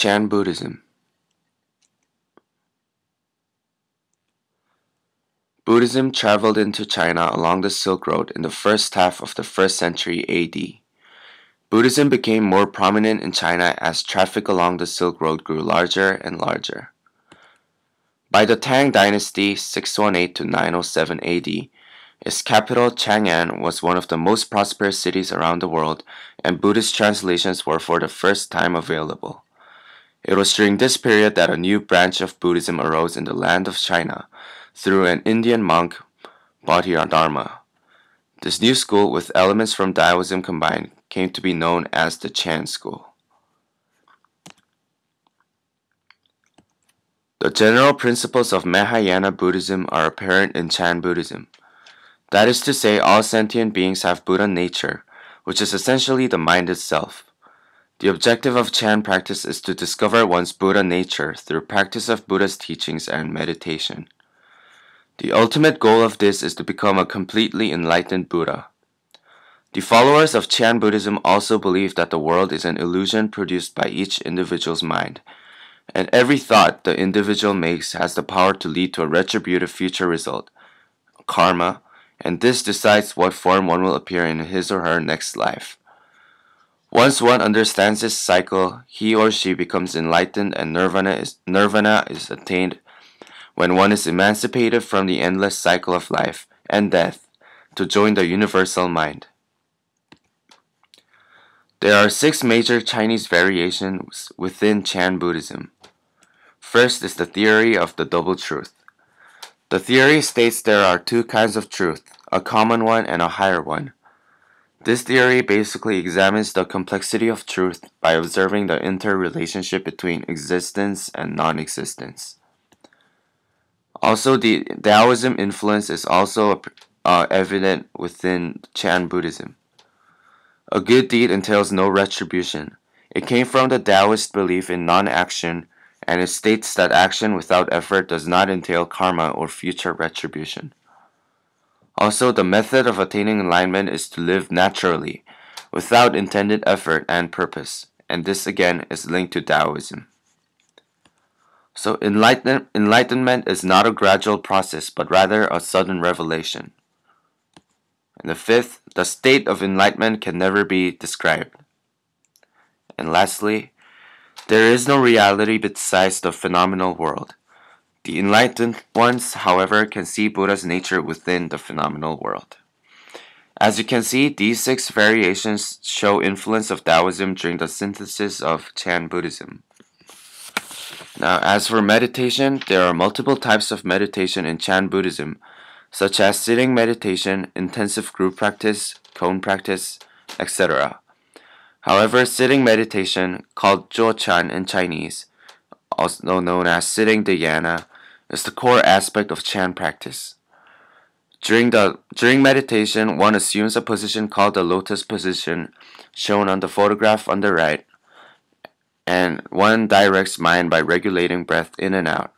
Chan Buddhism. Buddhism traveled into China along the Silk Road in the first half of the 1st century AD. Buddhism became more prominent in China as traffic along the Silk Road grew larger and larger. By the Tang Dynasty 618 to 907 AD, its capital Chang'an was one of the most prosperous cities around the world, and Buddhist translations were for the first time available. It was during this period that a new branch of Buddhism arose in the land of China through an Indian monk, Bodhidharma. This new school, with elements from Taoism combined, came to be known as the Chan school. The general principles of Mahayana Buddhism are apparent in Chan Buddhism. That is to say, all sentient beings have Buddha nature, which is essentially the mind itself. The objective of Chan practice is to discover one's Buddha nature through practice of Buddha's teachings and meditation. The ultimate goal of this is to become a completely enlightened Buddha. The followers of Chan Buddhism also believe that the world is an illusion produced by each individual's mind, and every thought the individual makes has the power to lead to a retributive future result, karma, and this decides what form one will appear in his or her next life. Once one understands this cycle, he or she becomes enlightened, and nirvana is attained when one is emancipated from the endless cycle of life and death to join the universal mind. There are 6 major Chinese variations within Chan Buddhism. First is the theory of the double truth. The theory states there are 2 kinds of truth, a common one and a higher one. This theory basically examines the complexity of truth by observing the interrelationship between existence and non-existence. Also, the Taoism influence is also evident within Chan Buddhism. A good deed entails no retribution. It came from the Taoist belief in non-action, and it states that action without effort does not entail karma or future retribution. Also, the method of attaining enlightenment is to live naturally, without intended effort and purpose, and this again is linked to Taoism. So enlightenment is not a gradual process, but rather a sudden revelation. And the 5th, the state of enlightenment can never be described. And lastly, there is no reality besides the phenomenal world. The enlightened ones, however, can see Buddha's nature within the phenomenal world. As you can see, these 6 variations show influence of Taoism during the synthesis of Chan Buddhism. Now, as for meditation, there are multiple types of meditation in Chan Buddhism, such as sitting meditation, intensive group practice, cone practice, etc. However, sitting meditation, called Zhuo-chan in Chinese, also known as sitting dhyana, is the core aspect of Chan practice. During meditation, one assumes a position called the lotus position, shown on the photograph on the right, and one directs mind by regulating breath in and out.